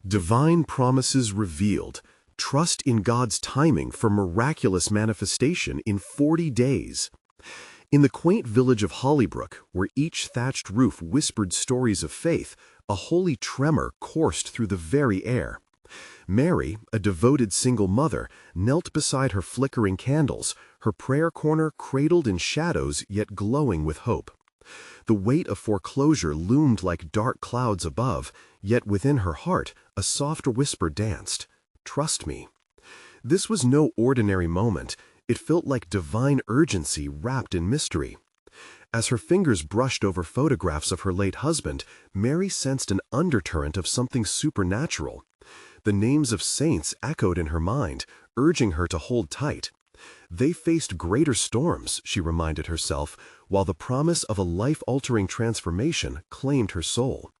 Divine promises revealed. Trust in God's timing for miraculous manifestation in 40 days. In the quaint village of Hollybrook, where each thatched roof whispered stories of faith, a holy tremor coursed through the very air. Mary, a devoted single mother, knelt beside her flickering candles, her prayer corner cradled in shadows yet glowing with hope. The weight of foreclosure loomed like dark clouds above, yet within her heart a soft whisper danced. Trust me. This was no ordinary moment. It felt like divine urgency wrapped in mystery. As her fingers brushed over photographs of her late husband, Mary sensed an undercurrent of something supernatural. The names of saints echoed in her mind, urging her to hold tight. They faced greater storms, she reminded herself, while the promise of a life-altering transformation claimed her soul.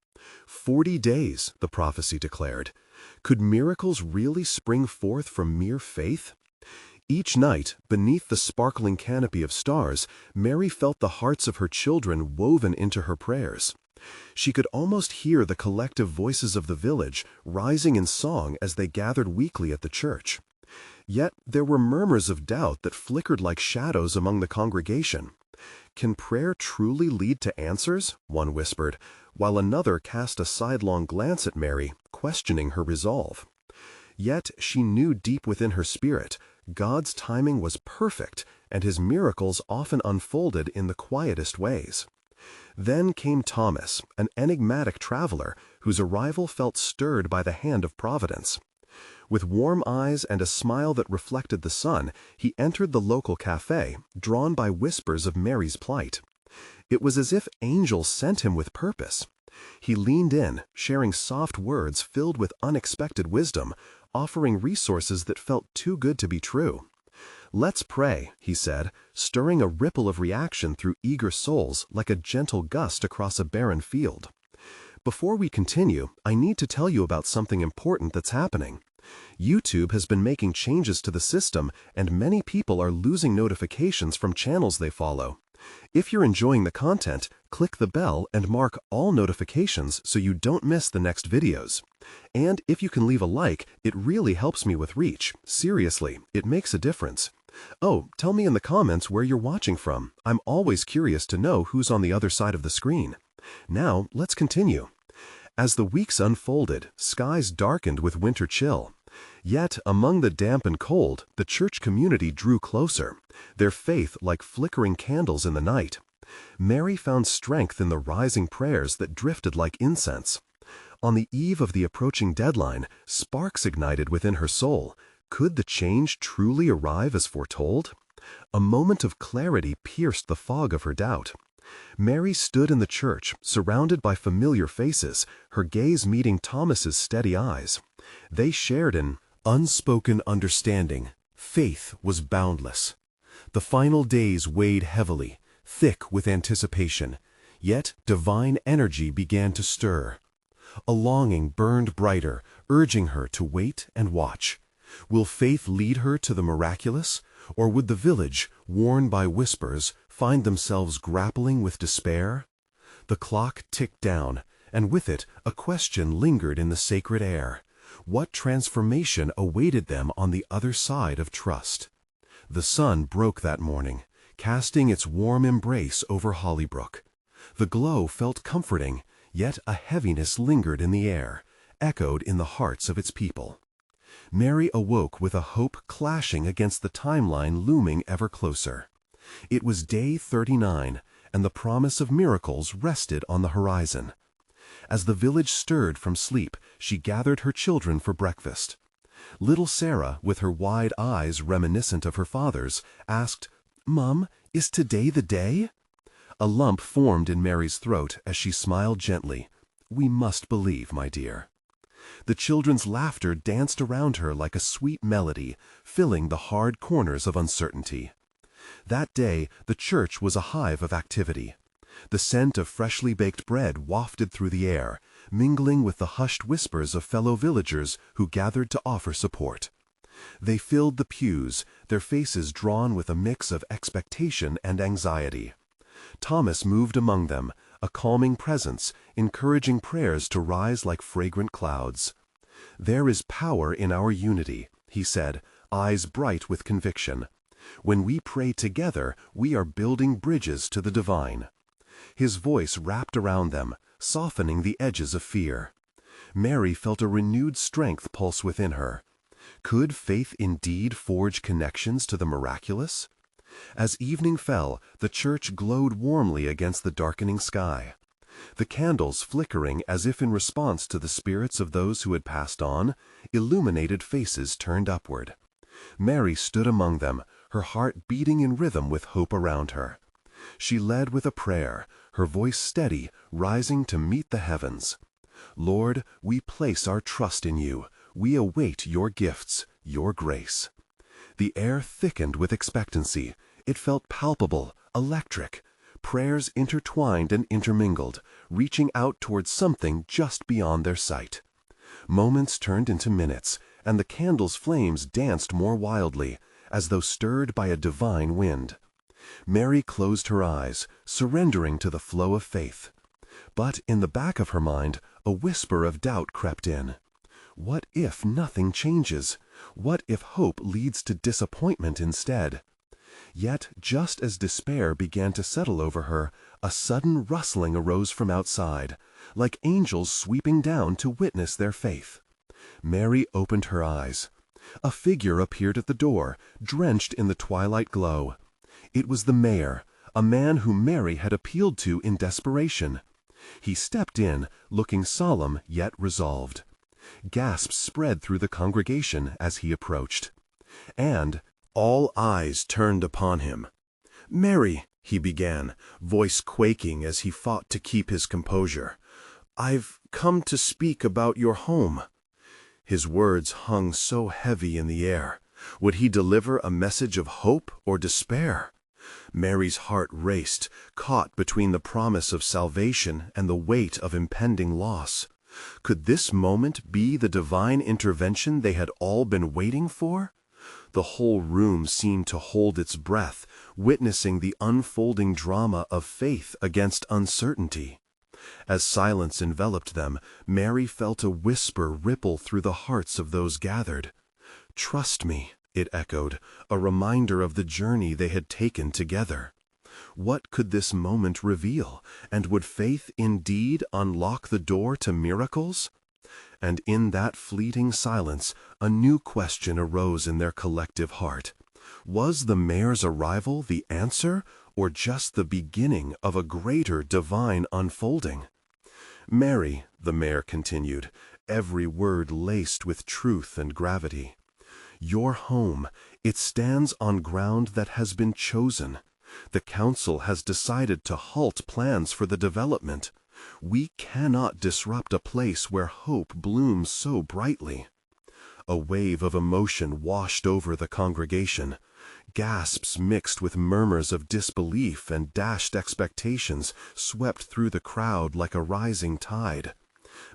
40 days, the prophecy declared. Could miracles really spring forth from mere faith? Each night, beneath the sparkling canopy of stars, Mary felt the hearts of her children woven into her prayers. She could almost hear the collective voices of the village rising in song as they gathered weekly at the church. Yet there were murmurs of doubt that flickered like shadows among the congregation. Can prayer truly lead to answers? One whispered, while another cast a sidelong glance at Mary, questioning her resolve. Yet she knew deep within her spirit, God's timing was perfect, and his miracles often unfolded in the quietest ways. Then came Thomas, an enigmatic traveler whose arrival felt stirred by the hand of Providence. With warm eyes and a smile that reflected the sun, he entered the local cafe, drawn by whispers of Mary's plight. It was as if angels sent him with purpose. He leaned in, sharing soft words filled with unexpected wisdom, offering resources that felt too good to be true. "Let's pray," he said, stirring a ripple of reaction through eager souls like a gentle gust across a barren field. "Before we continue, I need to tell you about something important that's happening. YouTube has been making changes to the system, and many people are losing notifications from channels they follow. If you're enjoying the content, click the bell and mark all notifications so you don't miss the next videos. And if you can leave a like, it really helps me with reach. Seriously, it makes a difference. Oh, tell me in the comments where you're watching from. I'm always curious to know who's on the other side of the screen. Now, let's continue. As the weeks unfolded, skies darkened with winter chill. Yet, among the damp and cold, the church community drew closer, their faith like flickering candles in the night. Mary found strength in the rising prayers that drifted like incense. On the eve of the approaching deadline, sparks ignited within her soul. Could the change truly arrive as foretold? A moment of clarity pierced the fog of her doubt. Mary stood in the church, surrounded by familiar faces, her gaze meeting Thomas's steady eyes. They shared an unspoken understanding. Faith was boundless. The final days weighed heavily, thick with anticipation, yet divine energy began to stir. A longing burned brighter, urging her to wait and watch. Will faith lead her to the miraculous, or would the village, worn by whispers, find themselves grappling with despair? The clock ticked down, and with it a question lingered in the sacred air. What transformation awaited them on the other side of trust? The sun broke that morning, casting its warm embrace over Hollybrook. The glow felt comforting, yet a heaviness lingered in the air, echoed in the hearts of its people. Mary awoke with a hope clashing against the timeline looming ever closer. It was day 39, and the promise of miracles rested on the horizon. As the village stirred from sleep, she gathered her children for breakfast. Little Sarah, with her wide eyes reminiscent of her father's, asked, "Mom, is today the day?" A lump formed in Mary's throat as she smiled gently. "We must believe, my dear." The children's laughter danced around her like a sweet melody, filling the hard corners of uncertainty. That day, the church was a hive of activity. The scent of freshly baked bread wafted through the air, mingling with the hushed whispers of fellow villagers who gathered to offer support. They filled the pews, their faces drawn with a mix of expectation and anxiety. Thomas moved among them, a calming presence, encouraging prayers to rise like fragrant clouds. "There is power in our unity," he said, eyes bright with conviction. "When we pray together, we are building bridges to the divine." His voice wrapped around them, softening the edges of fear. Mary felt a renewed strength pulse within her. Could faith indeed forge connections to the miraculous? As evening fell, the church glowed warmly against the darkening sky. The candles, flickering as if in response to the spirits of those who had passed on, illuminated faces turned upward. Mary stood among them, her heart beating in rhythm with hope around her. She led with a prayer, her voice steady, rising to meet the heavens. "Lord, we place our trust in you. We await your gifts, your grace." The air thickened with expectancy. It felt palpable, electric. Prayers intertwined and intermingled, reaching out towards something just beyond their sight. Moments turned into minutes, and the candles' flames danced more wildly, as though stirred by a divine wind. Mary closed her eyes, surrendering to the flow of faith. But in the back of her mind, a whisper of doubt crept in. What if nothing changes? What if hope leads to disappointment instead? Yet, just as despair began to settle over her, a sudden rustling arose from outside, like angels sweeping down to witness their faith. Mary opened her eyes. A figure appeared at the door, drenched in the twilight glow. It was the mayor, a man whom Mary had appealed to in desperation. He stepped in, looking solemn yet resolved. Gasps spread through the congregation as he approached. And all eyes turned upon him. "Mary," he began, voice quaking as he fought to keep his composure, "I've come to speak about your home." His words hung so heavy in the air. Would he deliver a message of hope or despair? Mary's heart raced, caught between the promise of salvation and the weight of impending loss. Could this moment be the divine intervention they had all been waiting for? The whole room seemed to hold its breath, witnessing the unfolding drama of faith against uncertainty. As silence enveloped them, Mary felt a whisper ripple through the hearts of those gathered. "Trust me," it echoed, a reminder of the journey they had taken together. What could this moment reveal, and would faith indeed unlock the door to miracles? And in that fleeting silence, a new question arose in their collective heart. Was the mayor's arrival the answer, or just the beginning of a greater divine unfolding? "Mary," the mayor continued, every word laced with truth and gravity, "your home, it stands on ground that has been chosen. The council has decided to halt plans for the development. We cannot disrupt a place where hope blooms so brightly." A wave of emotion washed over the congregation. Gasps mixed with murmurs of disbelief and dashed expectations swept through the crowd like a rising tide.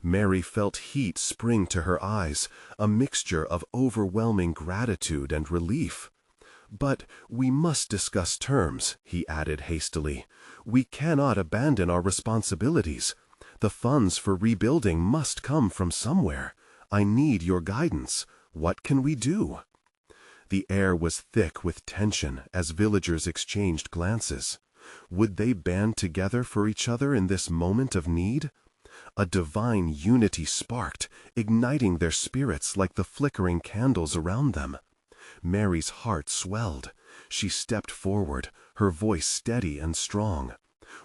Mary felt heat spring to her eyes, a mixture of overwhelming gratitude and relief. "But we must discuss terms," he added hastily. "We cannot abandon our responsibilities. The funds for rebuilding must come from somewhere. I need your guidance. What can we do?" The air was thick with tension as villagers exchanged glances. Would they band together for each other in this moment of need? A divine unity sparked, igniting their spirits like the flickering candles around them. Mary's heart swelled. She stepped forward, her voice steady and strong.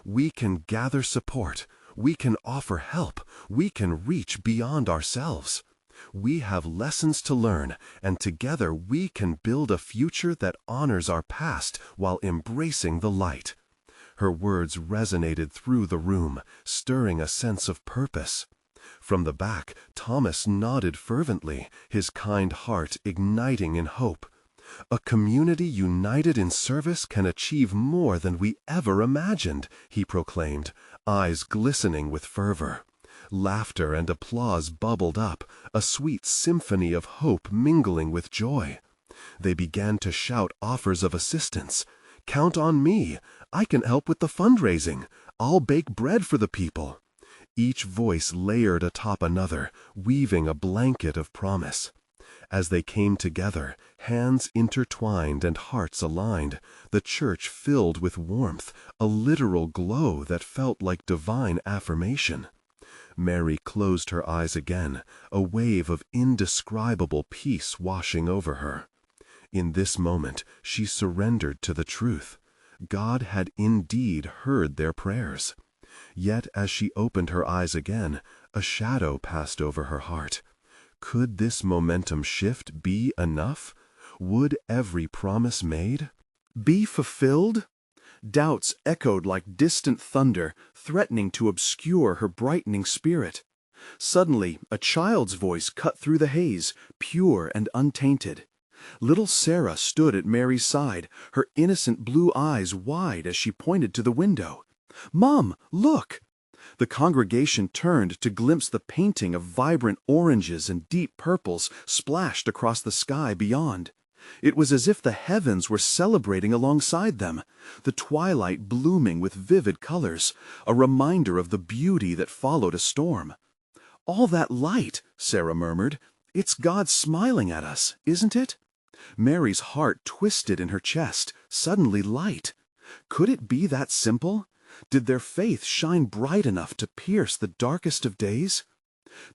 "We can gather support. We can offer help. We can reach beyond ourselves. We have lessons to learn, and together we can build a future that honors our past while embracing the light." Her words resonated through the room, stirring a sense of purpose. From the back, Thomas nodded fervently, his kind heart igniting in hope. "A community united in service can achieve more than we ever imagined," he proclaimed, eyes glistening with fervor. Laughter and applause bubbled up, a sweet symphony of hope mingling with joy. They began to shout offers of assistance. "Count on me. I can help with the fundraising. I'll bake bread for the people." each voice layered atop another, weaving a blanket of promise. As they came together, hands intertwined and hearts aligned, the church filled with warmth, a literal glow that felt like divine affirmation. Mary closed her eyes again, a wave of indescribable peace washing over her. In this moment, she surrendered to the truth. God had indeed heard their prayers. Yet as she opened her eyes again, a shadow passed over her heart. Could this momentum shift be enough? Would every promise made be fulfilled? Doubts echoed like distant thunder, threatening to obscure her brightening spirit. Suddenly, a child's voice cut through the haze, pure and untainted. Little Sarah stood at Mary's side, her innocent blue eyes wide as she pointed to the window. "Mom, look!" The congregation turned to glimpse the painting of vibrant oranges and deep purples splashed across the sky beyond. It was as if the heavens were celebrating alongside them, the twilight blooming with vivid colors, a reminder of the beauty that followed a storm. "All that light," Sarah murmured, "it's God smiling at us, isn't it?" Mary's heart twisted in her chest, suddenly light. Could it be that simple? Did their faith shine bright enough to pierce the darkest of days?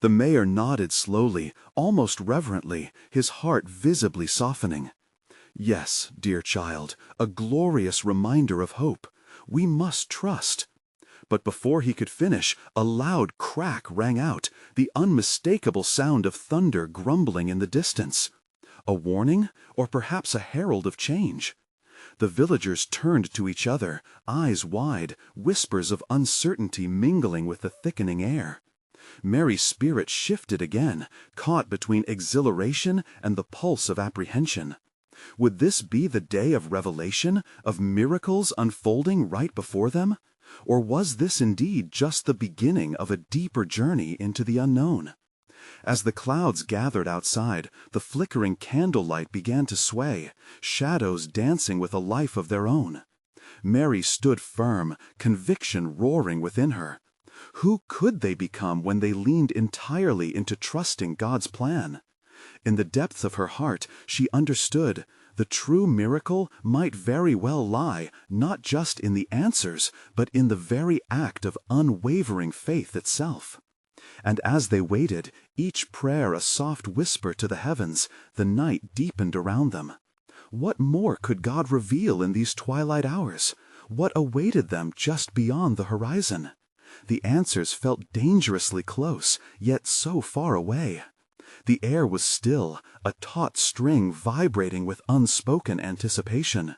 The mayor nodded slowly, almost reverently, his heart visibly softening. "Yes, dear child, a glorious reminder of hope. We must trust." But before he could finish, a loud crack rang out, the unmistakable sound of thunder grumbling in the distance. A warning, or perhaps a herald of change? The villagers turned to each other, eyes wide, whispers of uncertainty mingling with the thickening air. Mary's spirit shifted again, caught between exhilaration and the pulse of apprehension. Would this be the day of revelation, of miracles unfolding right before them? Or was this indeed just the beginning of a deeper journey into the unknown? As the clouds gathered outside, the flickering candlelight began to sway, shadows dancing with a life of their own. Mary stood firm, conviction roaring within her. Who could they become when they leaned entirely into trusting God's plan? In the depths of her heart, she understood the true miracle might very well lie not just in the answers, but in the very act of unwavering faith itself. And as they waited, each prayer a soft whisper to the heavens, the night deepened around them. What more could God reveal in these twilight hours? What awaited them just beyond the horizon? The answers felt dangerously close, yet so far away. The air was still, a taut string vibrating with unspoken anticipation.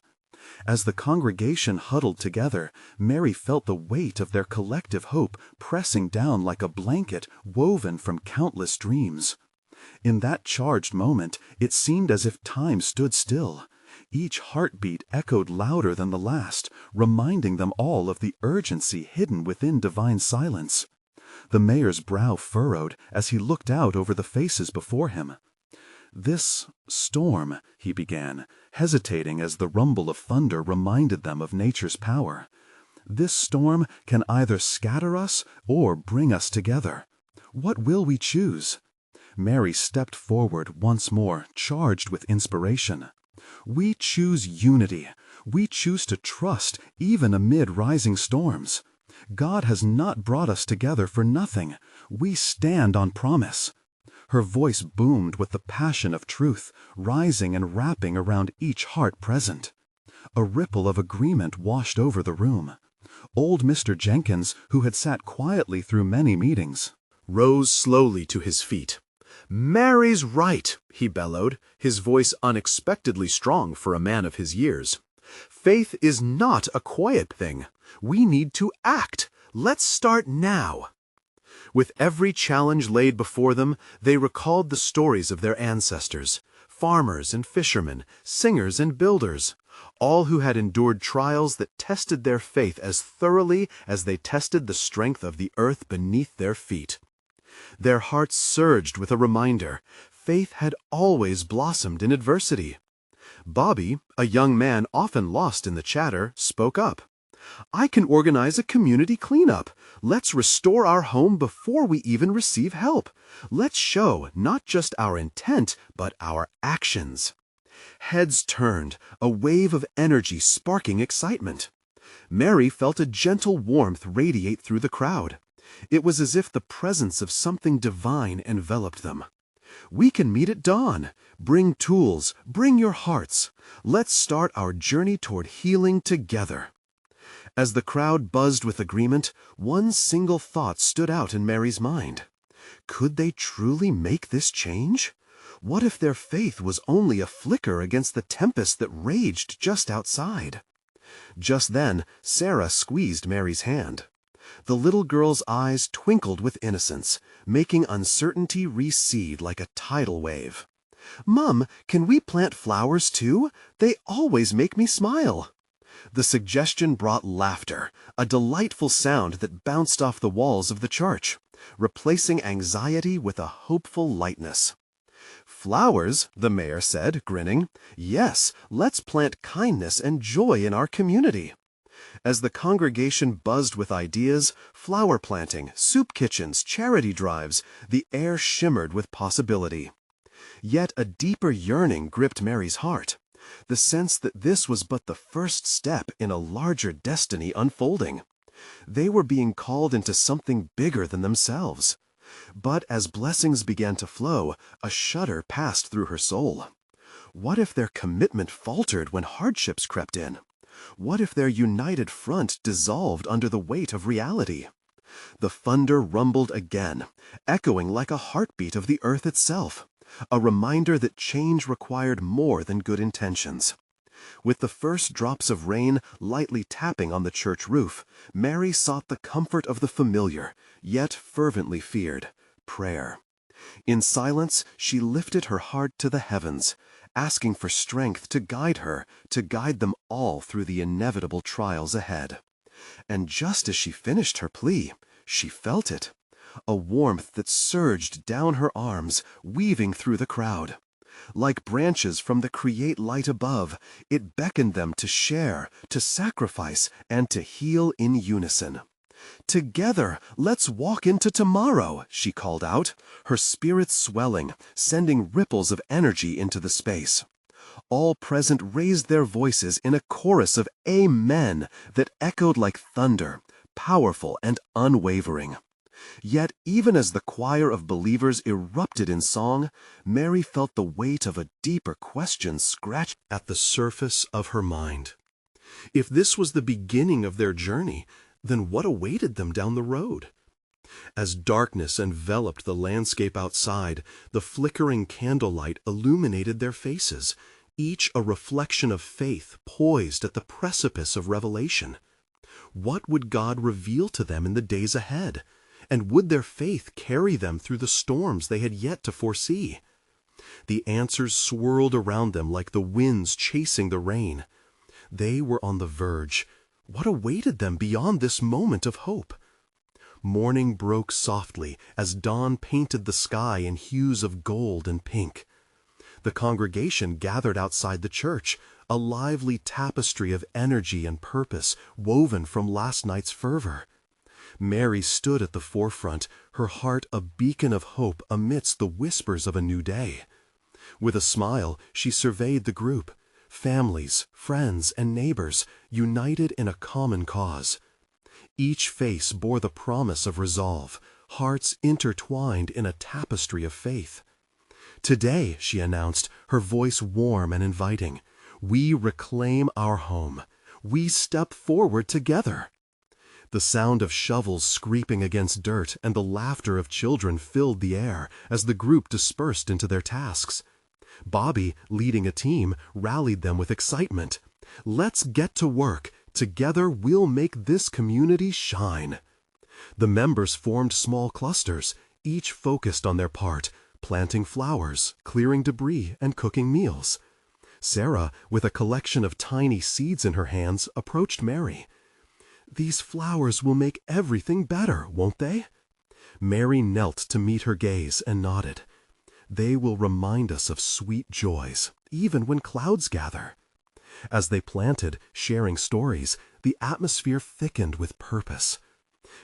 As the congregation huddled together, Mary felt the weight of their collective hope pressing down like a blanket woven from countless dreams. In that charged moment, it seemed as if time stood still. Each heartbeat echoed louder than the last, reminding them all of the urgency hidden within divine silence. The mayor's brow furrowed as he looked out over the faces before him. "This storm," he began, hesitating as the rumble of thunder reminded them of nature's power. "This storm can either scatter us or bring us together. What will we choose?" Mary stepped forward once more, charged with inspiration. "We choose unity. We choose to trust even amid rising storms. God has not brought us together for nothing. We stand on promise." Her voice boomed with the passion of truth, rising and wrapping around each heart present. A ripple of agreement washed over the room. Old Mr. Jenkins, who had sat quietly through many meetings, rose slowly to his feet. "Mary's right," he bellowed, his voice unexpectedly strong for a man of his years. "Faith is not a quiet thing. We need to act. Let's start now." With every challenge laid before them, they recalled the stories of their ancestors, farmers and fishermen, singers and builders, all who had endured trials that tested their faith as thoroughly as they tested the strength of the earth beneath their feet. Their hearts surged with a reminder: faith had always blossomed in adversity. Bobby, a young man often lost in the chatter, spoke up. I can organize a community cleanup. Let's restore our home before we even receive help. Let's show not just our intent, but our actions. Heads turned, a wave of energy sparking excitement. Mary felt a gentle warmth radiate through the crowd. It was as if the presence of something divine enveloped them. We can meet at dawn. Bring tools, bring your hearts. Let's start our journey toward healing together. As the crowd buzzed with agreement, one single thought stood out in Mary's mind. Could they truly make this change? What if their faith was only a flicker against the tempest that raged just outside? Just then, Sarah squeezed Mary's hand. The little girl's eyes twinkled with innocence, making uncertainty recede like a tidal wave. "Mum, can we plant flowers too? They always make me smile." The suggestion brought laughter, a delightful sound that bounced off the walls of the church, replacing anxiety with a hopeful lightness. "Flowers," the mayor said, grinning. "Yes, let's plant kindness and joy in our community." As the congregation buzzed with ideas, flower planting, soup kitchens, charity drives, the air shimmered with possibility. Yet a deeper yearning gripped Mary's heart, the sense that this was but the first step in a larger destiny unfolding. They were being called into something bigger than themselves. But as blessings began to flow, a shudder passed through her soul. What if their commitment faltered when hardships crept in? What if their united front dissolved under the weight of reality? The thunder rumbled again, echoing like a heartbeat of the earth itself, a reminder that change required more than good intentions. With the first drops of rain lightly tapping on the church roof, Mary sought the comfort of the familiar, yet fervently feared, prayer. In silence, she lifted her heart to the heavens, asking for strength to guide her, to guide them all through the inevitable trials ahead. And just as she finished her plea, she felt it, a warmth that surged down her arms, weaving through the crowd. Like branches from the create light above, it beckoned them to share, to sacrifice, and to heal in unison. "Together, let's walk into tomorrow," she called out, her spirit swelling, sending ripples of energy into the space. All present raised their voices in a chorus of amen that echoed like thunder, powerful and unwavering. Yet even as the choir of believers erupted in song, Mary felt the weight of a deeper question scratch at the surface of her mind. If this was the beginning of their journey, then what awaited them down the road? As darkness enveloped the landscape outside, the flickering candlelight illuminated their faces, each a reflection of faith poised at the precipice of revelation. What would God reveal to them in the days ahead? And would their faith carry them through the storms they had yet to foresee? The answers swirled around them like the winds chasing the rain. They were on the verge. What awaited them beyond this moment of hope? Morning broke softly as dawn painted the sky in hues of gold and pink. The congregation gathered outside the church, a lively tapestry of energy and purpose woven from last night's fervor. Mary stood at the forefront, her heart a beacon of hope amidst the whispers of a new day. With a smile, she surveyed the group, families, friends, and neighbors, united in a common cause. Each face bore the promise of resolve, hearts intertwined in a tapestry of faith. "Today," she announced, her voice warm and inviting, "we reclaim our home. We step forward together." The sound of shovels scraping against dirt and the laughter of children filled the air as the group dispersed into their tasks. Bobby, leading a team, rallied them with excitement. "Let's get to work. Together we'll make this community shine." The members formed small clusters, each focused on their part, planting flowers, clearing debris, and cooking meals. Sarah, with a collection of tiny seeds in her hands, approached Mary. "These flowers will make everything better, won't they?" Mary knelt to meet her gaze and nodded. "They will remind us of sweet joys, even when clouds gather." As they planted, sharing stories, The atmosphere thickened with purpose.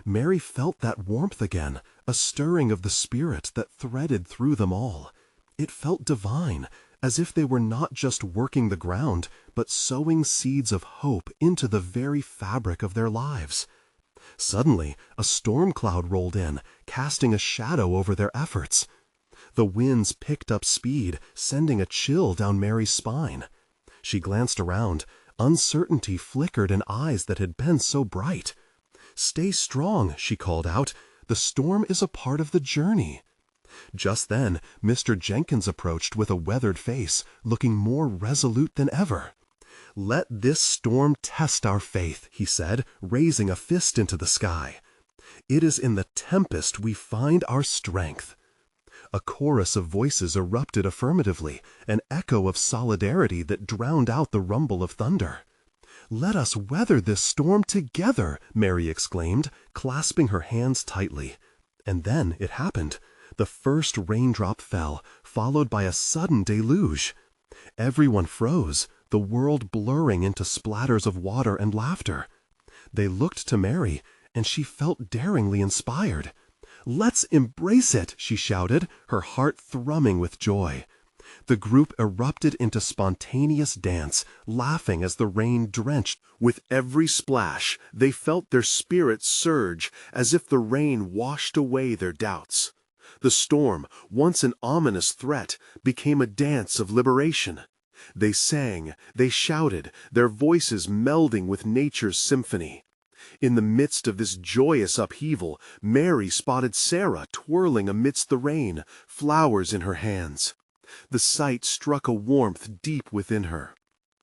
Mary felt that warmth again, a stirring of the spirit that threaded through them all. It felt divine, as if they were not just working the ground, but sowing seeds of hope into the very fabric of their lives. Suddenly, a storm cloud rolled in, casting a shadow over their efforts. The winds picked up speed, sending a chill down Mary's spine. She glanced around. Uncertainty flickered in eyes that had been so bright. "Stay strong," she called out. "The storm is a part of the journey." Just then, Mr. Jenkins approached with a weathered face, looking more resolute than ever. "Let this storm test our faith," he said, raising a fist into the sky. "It is in the tempest we find our strength." A chorus of voices erupted affirmatively, an echo of solidarity that drowned out the rumble of thunder. "Let us weather this storm together," Mary exclaimed, clasping her hands tightly. And then it happened. The first raindrop fell, followed by a sudden deluge. Everyone froze, the world blurring into splatters of water and laughter. They looked to Mary, and she felt daringly inspired. "Let's embrace it," she shouted, her heart thrumming with joy. The group erupted into spontaneous dance, laughing as the rain drenched. With every splash, they felt their spirits surge, as if the rain washed away their doubts. The storm, once an ominous threat, became a dance of liberation. They sang, they shouted, their voices melding with nature's symphony. In the midst of this joyous upheaval, Mary spotted Sarah twirling amidst the rain, flowers in her hands. The sight struck a warmth deep within her.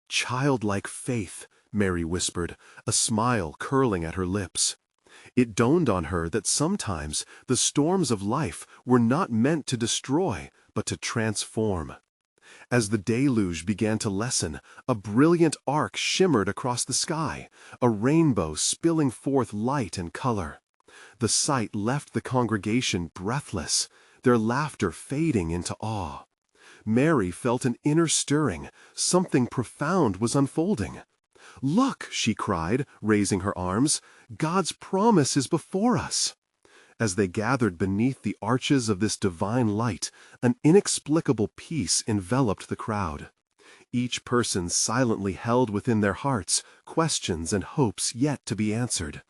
"Childlike faith," Mary whispered, a smile curling at her lips. It dawned on her that sometimes the storms of life were not meant to destroy, but to transform. As the deluge began to lessen, a brilliant arc shimmered across the sky, a rainbow spilling forth light and color. The sight left the congregation breathless, their laughter fading into awe. Mary felt an inner stirring. Something profound was unfolding. "Look," she cried, raising her arms, "God's promise is before us." As they gathered beneath the arches of this divine light, an inexplicable peace enveloped the crowd. Each person silently held within their hearts questions and hopes yet to be answered.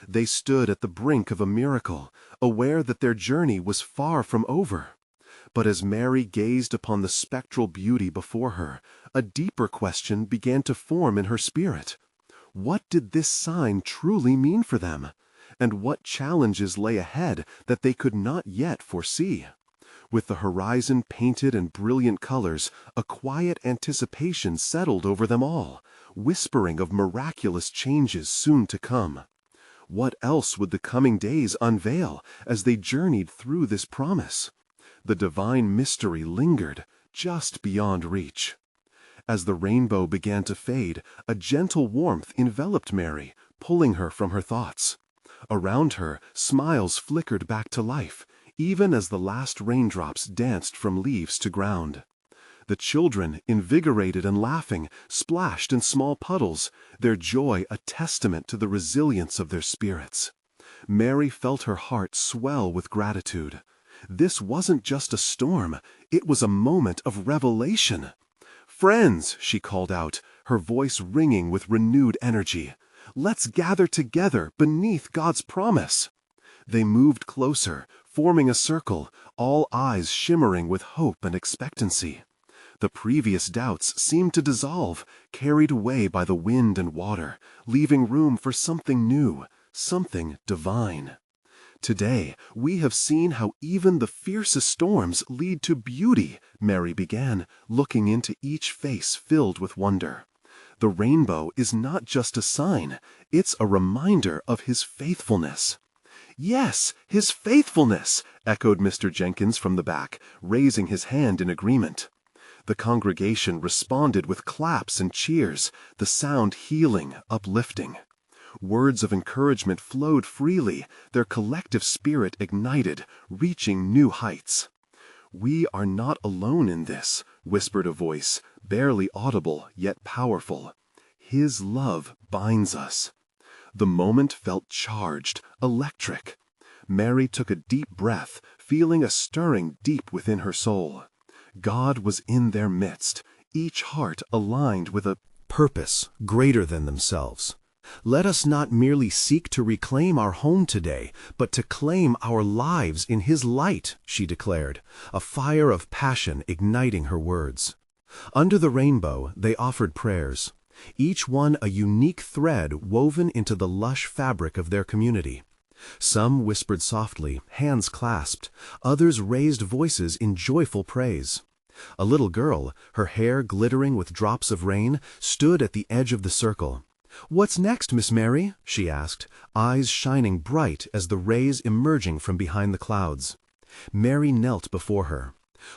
They stood at the brink of a miracle, aware that their journey was far from over. But as Mary gazed upon the spectral beauty before her, a deeper question began to form in her spirit. What did this sign truly mean for them? And what challenges lay ahead that they could not yet foresee? With the horizon painted in brilliant colors, a quiet anticipation settled over them all, whispering of miraculous changes soon to come. What else would the coming days unveil as they journeyed through this promise? The divine mystery lingered, just beyond reach. As the rainbow began to fade, a gentle warmth enveloped Mary, pulling her from her thoughts. Around her, smiles flickered back to life, even as the last raindrops danced from leaves to ground. The children, invigorated and laughing, splashed in small puddles, their joy a testament to the resilience of their spirits. Mary felt her heart swell with gratitude. This wasn't just a storm, it was a moment of revelation. "Friends," she called out, her voice ringing with renewed energy, "let's gather together beneath God's promise." They moved closer, forming a circle, all eyes shimmering with hope and expectancy. The previous doubts seemed to dissolve, carried away by the wind and water, leaving room for something new, something divine. "Today, we have seen how even the fiercest storms lead to beauty," Mary began, looking into each face filled with wonder. "The rainbow is not just a sign, it's a reminder of His faithfulness." "Yes, His faithfulness," echoed Mr. Jenkins from the back, raising his hand in agreement. The congregation responded with claps and cheers, the sound healing, uplifting. Words of encouragement flowed freely, their collective spirit ignited, reaching new heights. "We are not alone in this," whispered a voice, barely audible yet powerful. His love binds us. The moment felt charged, electric. Mary took a deep breath, feeling a stirring deep within her soul. God was in their midst, each heart aligned with a purpose greater than themselves. Let us not merely seek to reclaim our home today, but to claim our lives in His light, she declared, a fire of passion igniting her words. Under the rainbow, they offered prayers, each one a unique thread woven into the lush fabric of their community. Some whispered softly, hands clasped, others raised voices in joyful praise. A little girl, her hair glittering with drops of rain, stood at the edge of the circle. "What's next, Miss Mary?" she asked, eyes shining bright as the rays emerging from behind the clouds. Mary knelt before her.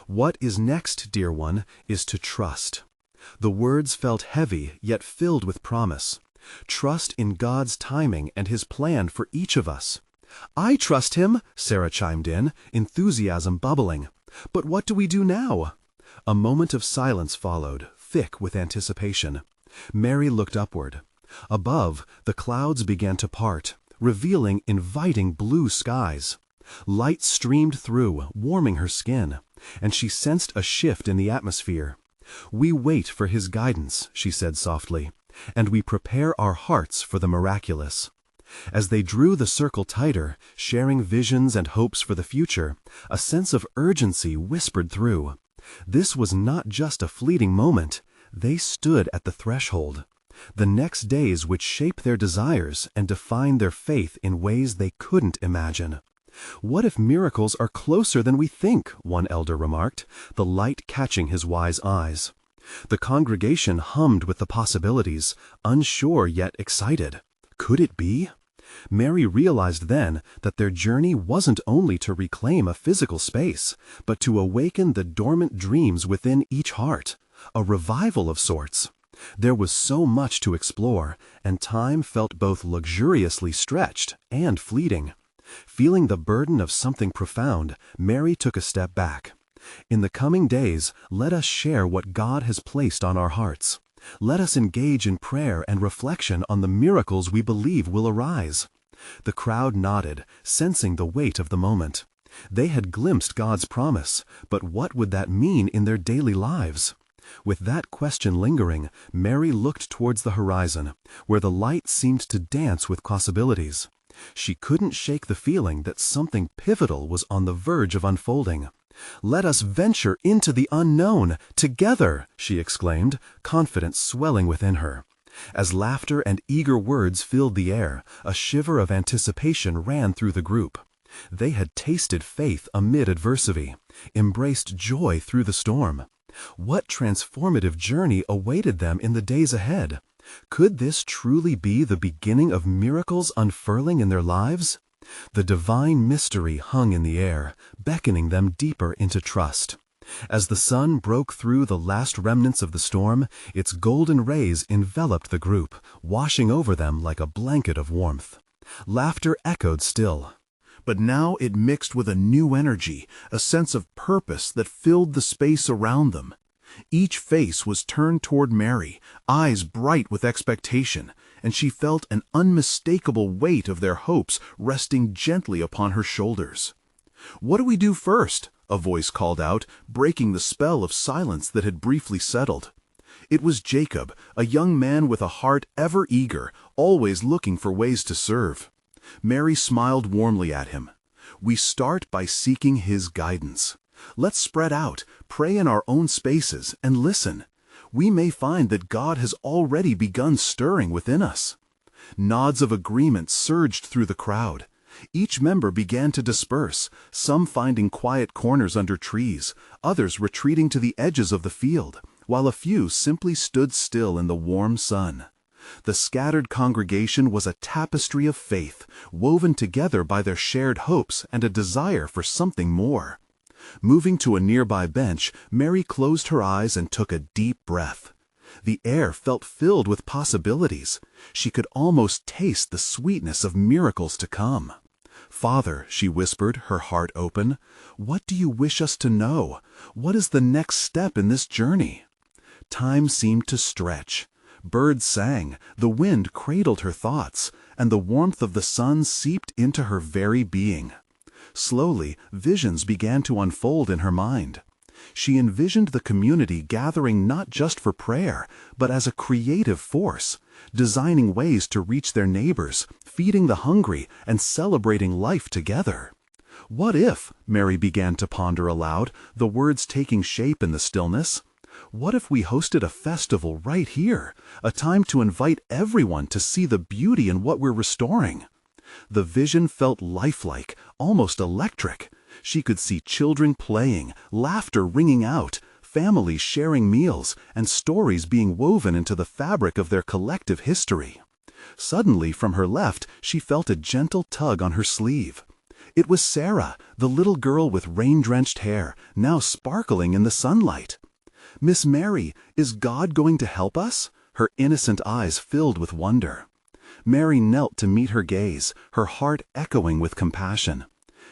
"What is next, dear one, is to trust." The words felt heavy, yet filled with promise. Trust in God's timing and His plan for each of us. "I trust Him," Sarah chimed in, enthusiasm bubbling. "But what do we do now?" A moment of silence followed, thick with anticipation. Mary looked upward. Above, the clouds began to part, revealing inviting blue skies. Light streamed through, warming her skin, and she sensed a shift in the atmosphere. "We wait for His guidance," she said softly, "and we prepare our hearts for the miraculous." As they drew the circle tighter, sharing visions and hopes for the future, a sense of urgency whispered through. This was not just a fleeting moment. They stood at the threshold. The next days would shape their desires and define their faith in ways they couldn't imagine. "What if miracles are closer than we think?" one elder remarked, the light catching his wise eyes. The congregation hummed with the possibilities, unsure yet excited. Could it be? Mary realized then that their journey wasn't only to reclaim a physical space, but to awaken the dormant dreams within each heart, a revival of sorts. There was so much to explore, and time felt both luxuriously stretched and fleeting. Feeling the burden of something profound, Mary took a step back. "In the coming days, let us share what God has placed on our hearts. Let us engage in prayer and reflection on the miracles we believe will arise." The crowd nodded, sensing the weight of the moment. They had glimpsed God's promise, but what would that mean in their daily lives? With that question lingering, Mary looked towards the horizon, where the light seemed to dance with possibilities. She couldn't shake the feeling that something pivotal was on the verge of unfolding. "Let us venture into the unknown, together!" she exclaimed, confidence swelling within her. As laughter and eager words filled the air, a shiver of anticipation ran through the group. They had tasted faith amid adversity, embraced joy through the storm. What transformative journey awaited them in the days ahead? Could this truly be the beginning of miracles unfurling in their lives? The divine mystery hung in the air, beckoning them deeper into trust. As the sun broke through the last remnants of the storm, its golden rays enveloped the group, washing over them like a blanket of warmth. Laughter echoed still. But now it mixed with a new energy, a sense of purpose that filled the space around them. Each face was turned toward Mary, eyes bright with expectation, and she felt an unmistakable weight of their hopes resting gently upon her shoulders. "What do we do first?" a voice called out, breaking the spell of silence that had briefly settled. It was Jacob, a young man with a heart ever eager, always looking for ways to serve. Mary smiled warmly at him. "We start by seeking His guidance. Let's spread out, pray in our own spaces, and listen. We may find that God has already begun stirring within us." Nods of agreement surged through the crowd. Each member began to disperse, some finding quiet corners under trees, others retreating to the edges of the field, while a few simply stood still in the warm sun. The scattered congregation was a tapestry of faith, woven together by their shared hopes and a desire for something more. Moving to a nearby bench, Mary closed her eyes and took a deep breath. The air felt filled with possibilities. She could almost taste the sweetness of miracles to come. "Father," she whispered, her heart open, "what do you wish us to know? What is the next step in this journey?" Time seemed to stretch. Birds sang, the wind cradled her thoughts, and the warmth of the sun seeped into her very being. Slowly, visions began to unfold in her mind. She envisioned the community gathering not just for prayer, but as a creative force, designing ways to reach their neighbors, feeding the hungry, and celebrating life together. What if, Mary began to ponder aloud, the words taking shape in the stillness? What if we hosted a festival right here, a time to invite everyone to see the beauty in what we're restoring? The vision felt lifelike, almost electric. She could see children playing, laughter ringing out, families sharing meals, and stories being woven into the fabric of their collective history. Suddenly, from her left, she felt a gentle tug on her sleeve. It was Sarah, the little girl with rain-drenched hair, now sparkling in the sunlight. "Miss Mary, is God going to help us?" Her innocent eyes filled with wonder. Mary knelt to meet her gaze, her heart echoing with compassion.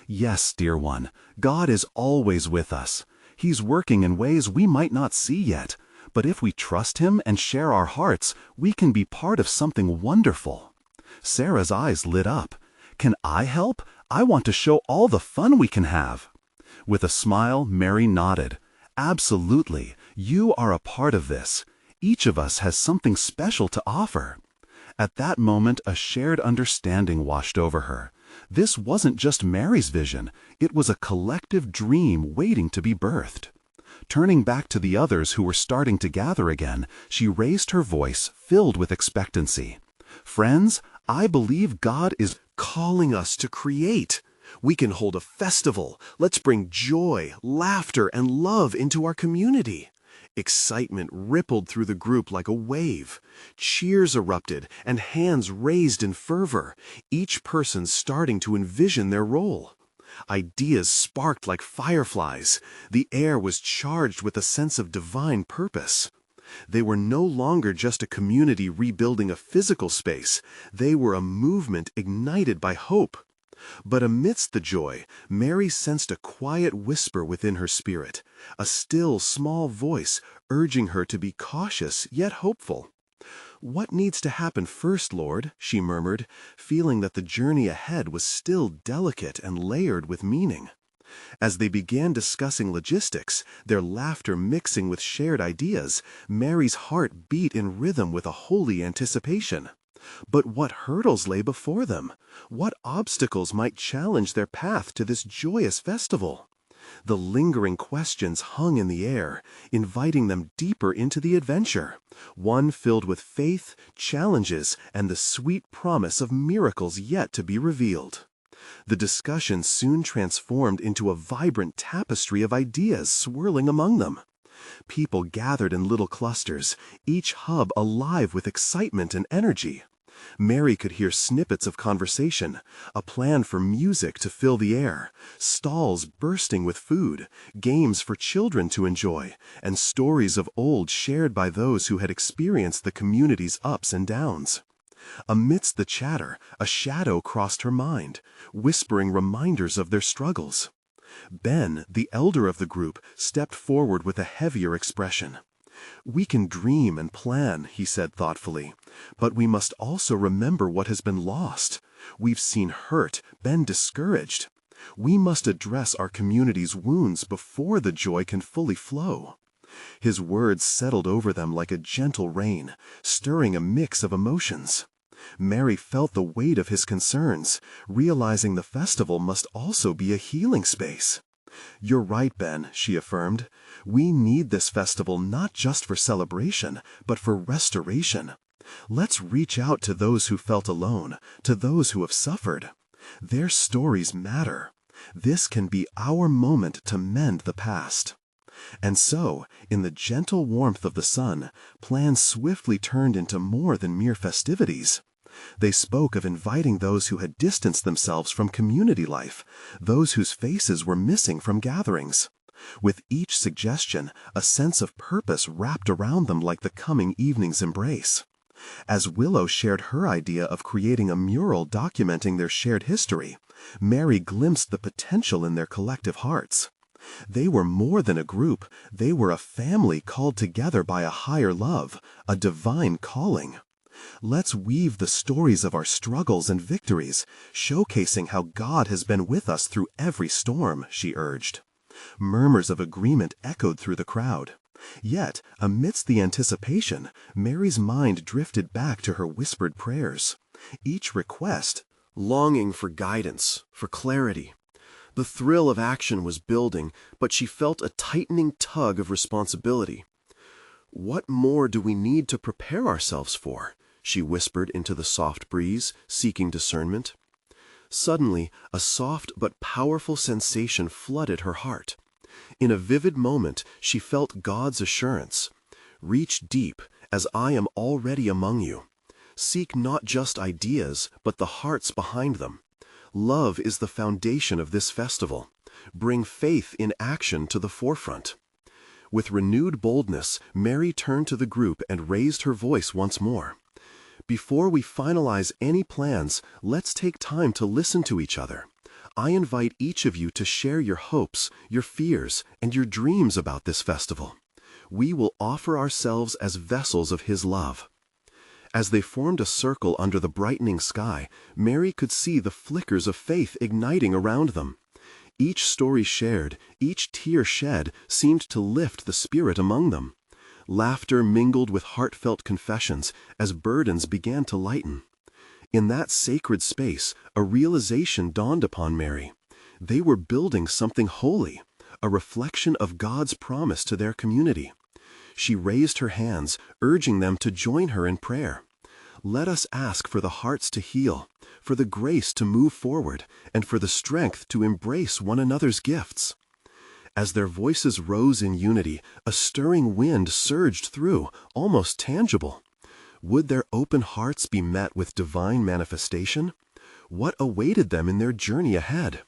"Yes, dear one, God is always with us. He's working in ways we might not see yet, but if we trust Him and share our hearts, we can be part of something wonderful." Sarah's eyes lit up. "Can I help? I want to show all the fun we can have." With a smile, Mary nodded. "Absolutely, you are a part of this. Each of us has something special to offer." At that moment, a shared understanding washed over her. This wasn't just Mary's vision, it was a collective dream waiting to be birthed. Turning back to the others who were starting to gather again, she raised her voice, filled with expectancy. "Friends, I believe God is calling us to create. We can hold a festival. Let's bring joy, laughter, and love into our community." Excitement rippled through the group like a wave. Cheers erupted and hands raised in fervor, each person starting to envision their role. Ideas sparked like fireflies. The air was charged with a sense of divine purpose. They were no longer just a community rebuilding a physical space. They were a movement ignited by hope. But amidst the joy, Mary sensed a quiet whisper within her spirit, a still, small voice urging her to be cautious yet hopeful. "What needs to happen first, Lord?" she murmured, feeling that the journey ahead was still delicate and layered with meaning. As they began discussing logistics, their laughter mixing with shared ideas, Mary's heart beat in rhythm with a holy anticipation. But what hurdles lay before them? What obstacles might challenge their path to this joyous festival? The lingering questions hung in the air, inviting them deeper into the adventure, one filled with faith, challenges, and the sweet promise of miracles yet to be revealed. The discussion soon transformed into a vibrant tapestry of ideas swirling among them. People gathered in little clusters, each hub alive with excitement and energy. Mary could hear snippets of conversation, a plan for music to fill the air, stalls bursting with food, games for children to enjoy, and stories of old shared by those who had experienced the community's ups and downs. Amidst the chatter, a shadow crossed her mind, whispering reminders of their struggles. Ben, the elder of the group, stepped forward with a heavier expression. "We can dream and plan," he said thoughtfully, "but we must also remember what has been lost. We've seen hurt, been discouraged. We must address our community's wounds before the joy can fully flow." His words settled over them like a gentle rain, stirring a mix of emotions. Mary felt the weight of his concerns, realizing the festival must also be a healing space. "You're right, Ben," she affirmed. "We need this festival not just for celebration, but for restoration. Let's reach out to those who felt alone, to those who have suffered. Their stories matter. This can be our moment to mend the past." And so, in the gentle warmth of the sun, plans swiftly turned into more than mere festivities. They spoke of inviting those who had distanced themselves from community life, those whose faces were missing from gatherings. With each suggestion, a sense of purpose wrapped around them like the coming evening's embrace. As Willow shared her idea of creating a mural documenting their shared history, Mary glimpsed the potential in their collective hearts. They were more than a group. They were a family called together by a higher love, a divine calling. Let's weave the stories of our struggles and victories, showcasing how God has been with us through every storm, she urged. Murmurs of agreement echoed through the crowd. Yet, amidst the anticipation, Mary's mind drifted back to her whispered prayers. Each request, longing for guidance, for clarity. The thrill of action was building, but she felt a tightening tug of responsibility. "What more do we need to prepare ourselves for?" she whispered into the soft breeze, seeking discernment. Suddenly, a soft but powerful sensation flooded her heart. In a vivid moment, she felt God's assurance. "Reach deep, as I am already among you. Seek not just ideas, but the hearts behind them. Love is the foundation of this festival. Bring faith in action to the forefront." With renewed boldness, Mary turned to the group and raised her voice once more. "Before we finalize any plans, let's take time to listen to each other. I invite each of you to share your hopes, your fears, and your dreams about this festival. We will offer ourselves as vessels of His love." As they formed a circle under the brightening sky, Mary could see the flickers of faith igniting around them. Each story shared, each tear shed, seemed to lift the spirit among them. Laughter mingled with heartfelt confessions as burdens began to lighten. In that sacred space, a realization dawned upon Mary. They were building something holy, a reflection of God's promise to their community. She raised her hands, urging them to join her in prayer. "Let us ask for the hearts to heal, for the grace to move forward, and for the strength to embrace one another's gifts." As their voices rose in unity, a stirring wind surged through, almost tangible. Would their open hearts be met with divine manifestation? What awaited them in their journey ahead?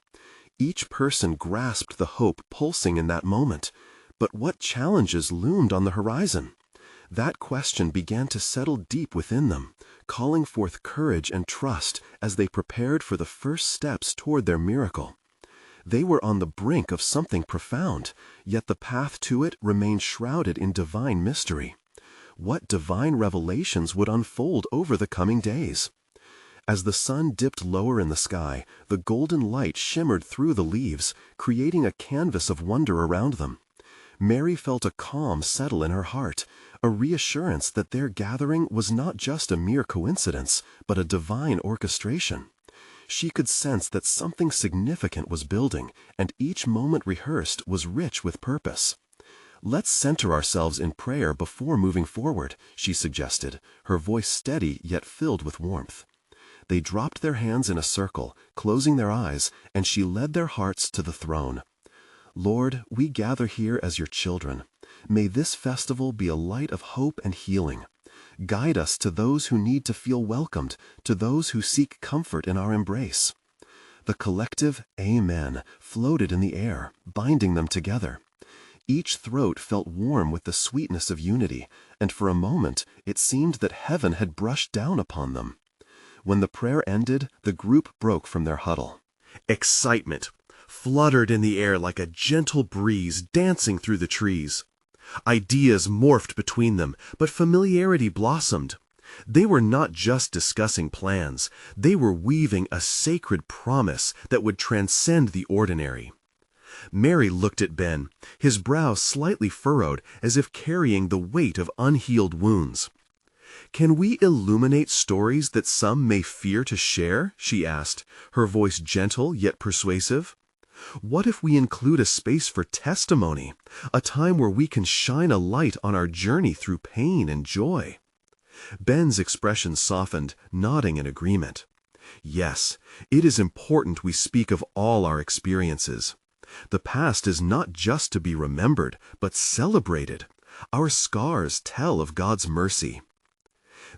Each person grasped the hope pulsing in that moment. But what challenges loomed on the horizon? That question began to settle deep within them, calling forth courage and trust as they prepared for the first steps toward their miracle. They were on the brink of something profound, yet the path to it remained shrouded in divine mystery. What divine revelations would unfold over the coming days? As the sun dipped lower in the sky, the golden light shimmered through the leaves, creating a canvas of wonder around them. Mary felt a calm settle in her heart, a reassurance that their gathering was not just a mere coincidence, but a divine orchestration. She could sense that something significant was building, and each moment rehearsed was rich with purpose. "Let's center ourselves in prayer before moving forward," she suggested, her voice steady yet filled with warmth. They dropped their hands in a circle, closing their eyes, and she led their hearts to the throne. "Lord, we gather here as your children. May this festival be a light of hope and healing. Guide us to those who need to feel welcomed, to those who seek comfort in our embrace." The collective Amen floated in the air, binding them together. Each throat felt warm with the sweetness of unity, and for a moment it seemed that heaven had brushed down upon them. When the prayer ended, the group broke from their huddle. Excitement fluttered in the air like a gentle breeze dancing through the trees. Ideas morphed between them, but familiarity blossomed. They were not just discussing plans, they were weaving a sacred promise that would transcend the ordinary. Mary looked at Ben, his brow slightly furrowed as if carrying the weight of unhealed wounds. "Can we illuminate stories that some may fear to share?" she asked, her voice gentle yet persuasive. "What if we include a space for testimony, a time where we can shine a light on our journey through pain and joy?" Ben's expression softened, nodding in agreement. "Yes, it is important we speak of all our experiences. The past is not just to be remembered, but celebrated. Our scars tell of God's mercy."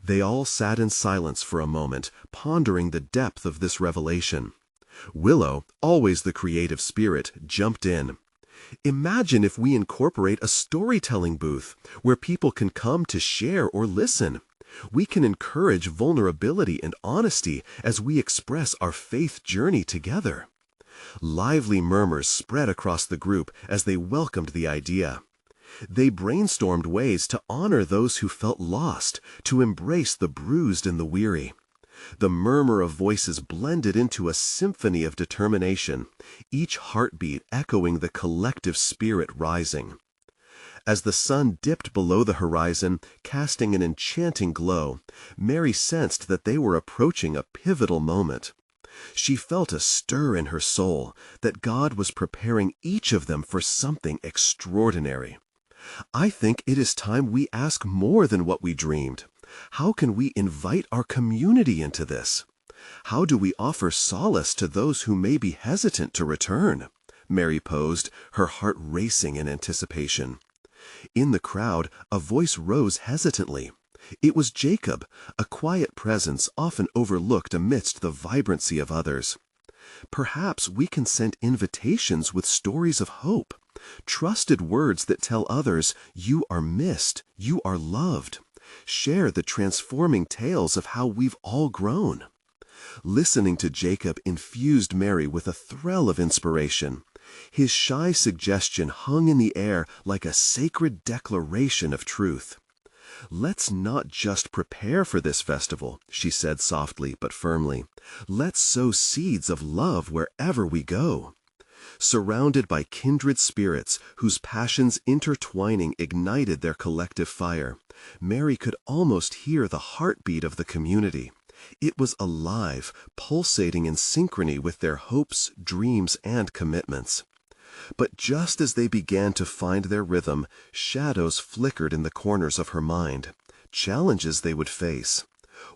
They all sat in silence for a moment, pondering the depth of this revelation. Willow, always the creative spirit, jumped in. "Imagine if we incorporate a storytelling booth where people can come to share or listen. We can encourage vulnerability and honesty as we express our faith journey together." Lively murmurs spread across the group as they welcomed the idea. They brainstormed ways to honor those who felt lost, to embrace the bruised and the weary. The murmur of voices blended into a symphony of determination, each heartbeat echoing the collective spirit rising. As the sun dipped below the horizon, casting an enchanting glow, Mary sensed that they were approaching a pivotal moment. She felt a stir in her soul, that God was preparing each of them for something extraordinary. I think it is time we ask more than what we dreamed. How can we invite our community into this? How do we offer solace to those who may be hesitant to return? Mary posed, her heart racing in anticipation. In the crowd, a voice rose hesitantly. It was Jacob, a quiet presence often overlooked amidst the vibrancy of others. Perhaps we can send invitations with stories of hope, trusted words that tell others, you are missed, you are loved. Share the transforming tales of how we've all grown. Listening to Jacob infused Mary with a thrill of inspiration. His shy suggestion hung in the air like a sacred declaration of truth. Let's not just prepare for this festival, she said softly but firmly. Let's sow seeds of love wherever we go. Surrounded by kindred spirits whose passions intertwining ignited their collective fire, Mary could almost hear the heartbeat of the community. It was alive, pulsating in synchrony with their hopes, dreams, and commitments. But just as they began to find their rhythm, shadows flickered in the corners of her mind. Challenges they would face.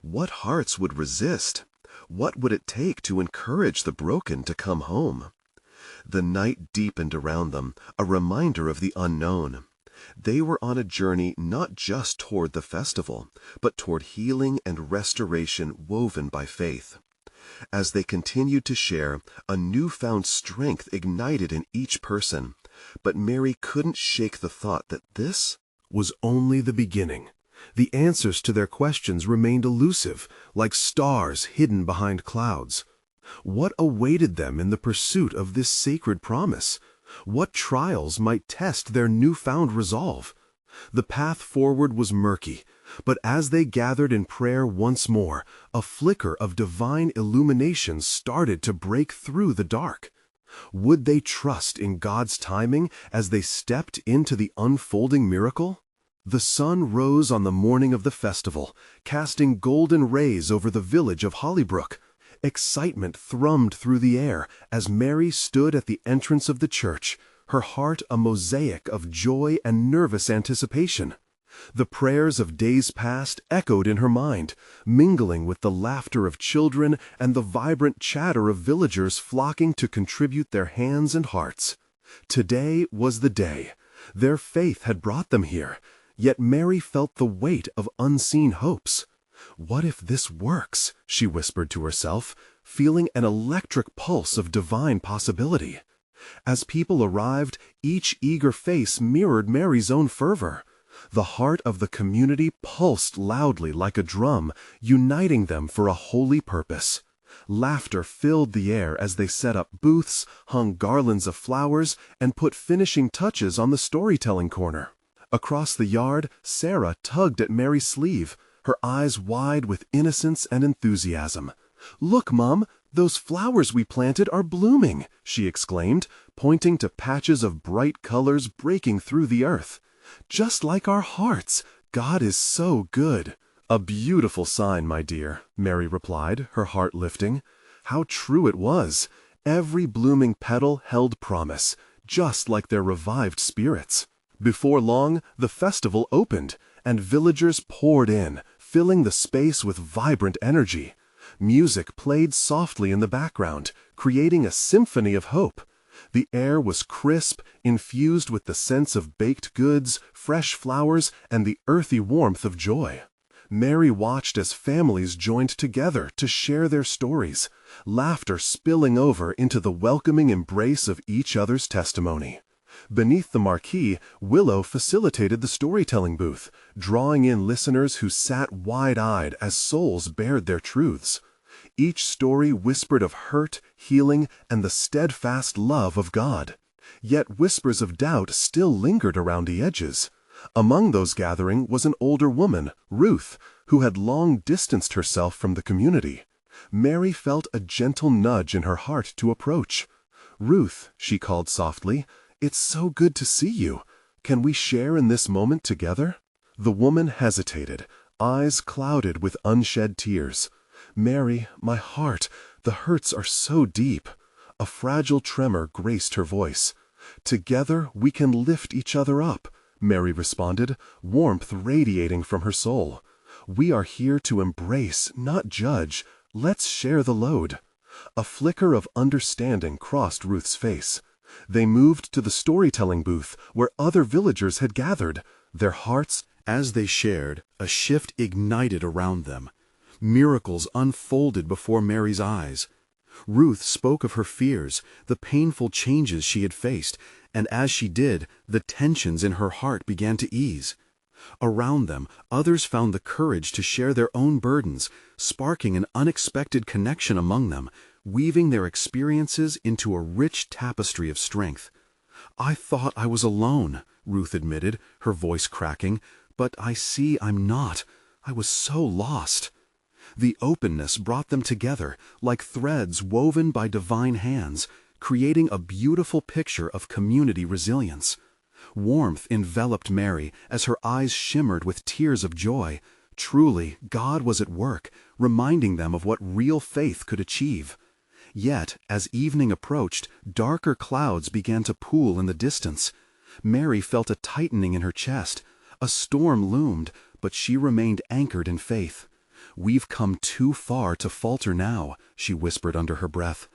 What hearts would resist? What would it take to encourage the broken to come home? The night deepened around them, a reminder of the unknown. They were on a journey not just toward the festival, but toward healing and restoration woven by faith. As they continued to share, a newfound strength ignited in each person, but Mary couldn't shake the thought that this was only the beginning. The answers to their questions remained elusive, like stars hidden behind clouds. What awaited them in the pursuit of this sacred promise? What trials might test their newfound resolve? The path forward was murky, but as they gathered in prayer once more, a flicker of divine illumination started to break through the dark. Would they trust in God's timing as they stepped into the unfolding miracle? The sun rose on the morning of the festival, casting golden rays over the village of Hollybrook. Excitement thrummed through the air as Mary stood at the entrance of the church, her heart a mosaic of joy and nervous anticipation. The prayers of days past echoed in her mind, mingling with the laughter of children and the vibrant chatter of villagers flocking to contribute their hands and hearts. Today was the day. Their faith had brought them here, yet Mary felt the weight of unseen hopes. What if this works? She whispered to herself, feeling an electric pulse of divine possibility. As people arrived, each eager face mirrored Mary's own fervor. The heart of the community pulsed loudly like a drum, uniting them for a holy purpose. Laughter filled the air as they set up booths, hung garlands of flowers, and put finishing touches on the storytelling corner. Across the yard, Sarah tugged at Mary's sleeve, her eyes wide with innocence and enthusiasm. "Look, Mum, those flowers we planted are blooming," she exclaimed, pointing to patches of bright colors breaking through the earth. "Just like our hearts, God is so good." "A beautiful sign, my dear," Mary replied, her heart lifting. How true it was. Every blooming petal held promise, just like their revived spirits. Before long, the festival opened, and villagers poured in, filling the space with vibrant energy. Music played softly in the background, creating a symphony of hope. The air was crisp, infused with the sense of baked goods, fresh flowers, and the earthy warmth of joy. Mary watched as families joined together to share their stories, laughter spilling over into the welcoming embrace of each other's testimony. Beneath the marquee, Willow facilitated the storytelling booth, drawing in listeners who sat wide-eyed as souls bared their truths. Each story whispered of hurt, healing, and the steadfast love of God. Yet whispers of doubt still lingered around the edges. Among those gathering was an older woman, Ruth, who had long distanced herself from the community. Mary felt a gentle nudge in her heart to approach. "Ruth," she called softly, "it's so good to see you. Can we share in this moment together?" The woman hesitated, eyes clouded with unshed tears. "Mary, my heart, the hurts are so deep." A fragile tremor graced her voice. "Together we can lift each other up," Mary responded, warmth radiating from her soul. "We are here to embrace, not judge. Let's share the load." A flicker of understanding crossed Ruth's face. They moved to the storytelling booth where other villagers had gathered. Their hearts, as they shared, a shift ignited around them. Miracles unfolded before Mary's eyes. Ruth spoke of her fears, the painful changes she had faced, and as she did, the tensions in her heart began to ease. Around them, others found the courage to share their own burdens, sparking an unexpected connection among them, weaving their experiences into a rich tapestry of strength. "I thought I was alone," Ruth admitted, her voice cracking, "but I see I'm not. I was so lost." The openness brought them together, like threads woven by divine hands, creating a beautiful picture of community resilience. Warmth enveloped Mary as her eyes shimmered with tears of joy. Truly, God was at work, reminding them of what real faith could achieve. Yet, as evening approached, darker clouds began to pool in the distance. Mary felt a tightening in her chest. A storm loomed, but she remained anchored in faith. "We've come too far to falter now," she whispered under her breath.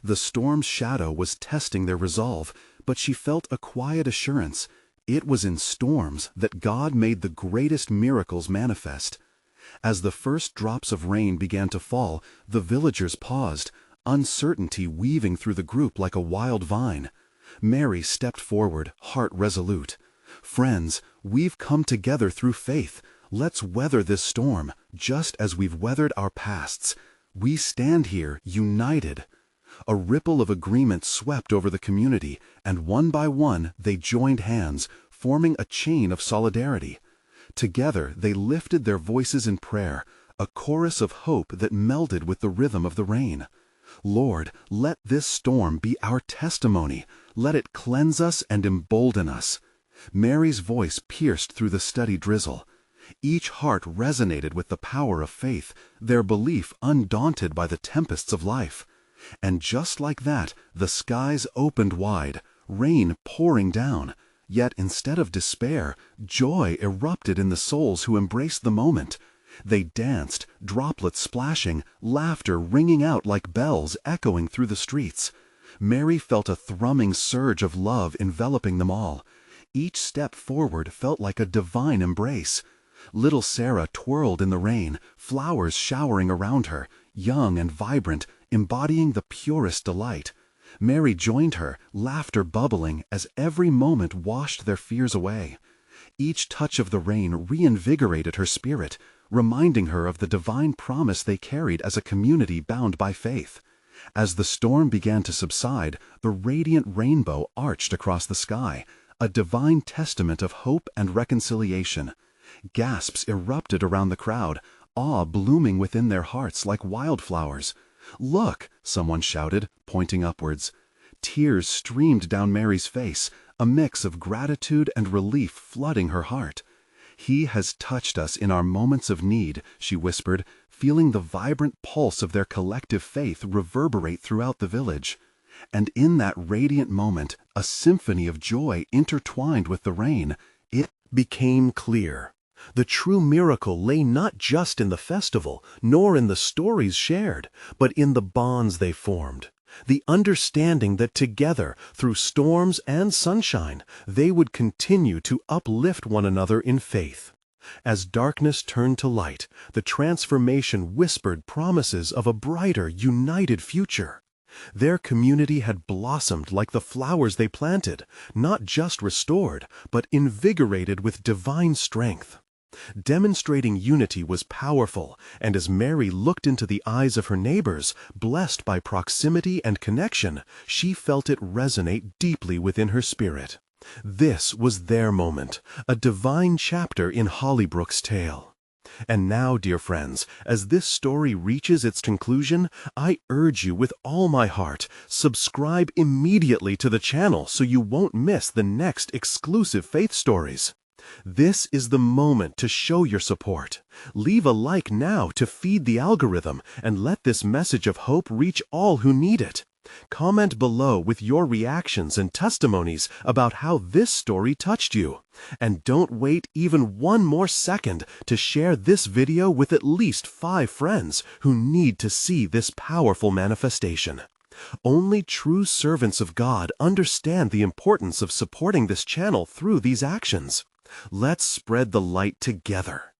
The storm's shadow was testing their resolve, but she felt a quiet assurance. It was in storms that God made the greatest miracles manifest. As the first drops of rain began to fall, the villagers paused, uncertainty weaving through the group like a wild vine. Mary stepped forward, heart resolute. "Friends, we've come together through faith. Let's weather this storm, just as we've weathered our pasts. We stand here, united." A ripple of agreement swept over the community, and one by one they joined hands, forming a chain of solidarity. Together they lifted their voices in prayer, a chorus of hope that melded with the rhythm of the rain. "Lord, let this storm be our testimony. Let it cleanse us and embolden us." Mary's voice pierced through the steady drizzle. Each heart resonated with the power of faith, their belief undaunted by the tempests of life. And just like that, the skies opened wide, rain pouring down. Yet instead of despair, joy erupted in the souls who embraced the moment. They danced, droplets splashing, laughter ringing out like bells echoing through the streets. Mary felt a thrumming surge of love enveloping them all. Each step forward felt like a divine embrace. Little Sarah twirled in the rain, flowers showering around her, young and vibrant, embodying the purest delight. Mary joined her, laughter bubbling as every moment washed their fears away. Each touch of the rain reinvigorated her spirit, reminding her of the divine promise they carried as a community bound by faith. As the storm began to subside, the radiant rainbow arched across the sky, a divine testament of hope and reconciliation. Gasps erupted around the crowd, awe blooming within their hearts like wildflowers. "Look!" someone shouted, pointing upwards. Tears streamed down Mary's face, a mix of gratitude and relief flooding her heart. "He has touched us in our moments of need," she whispered, feeling the vibrant pulse of their collective faith reverberate throughout the village. And in that radiant moment, a symphony of joy intertwined with the rain. It became clear. The true miracle lay not just in the festival, nor in the stories shared, but in the bonds they formed. The understanding that together, through storms and sunshine, they would continue to uplift one another in faith. As darkness turned to light, the transformation whispered promises of a brighter, united future. Their community had blossomed like the flowers they planted, not just restored, but invigorated with divine strength. Demonstrating unity was powerful, and as Mary looked into the eyes of her neighbors, blessed by proximity and connection, she felt it resonate deeply within her spirit. This was their moment, a divine chapter in Hollybrook's tale. And now, dear friends, as this story reaches its conclusion, I urge you with all my heart, subscribe immediately to the channel so you won't miss the next exclusive faith stories. This is the moment to show your support. Leave a like now to feed the algorithm and let this message of hope reach all who need it. Comment below with your reactions and testimonies about how this story touched you. And don't wait even one more second to share this video with at least 5 friends who need to see this powerful manifestation. Only true servants of God understand the importance of supporting this channel through these actions. Let's spread the light together.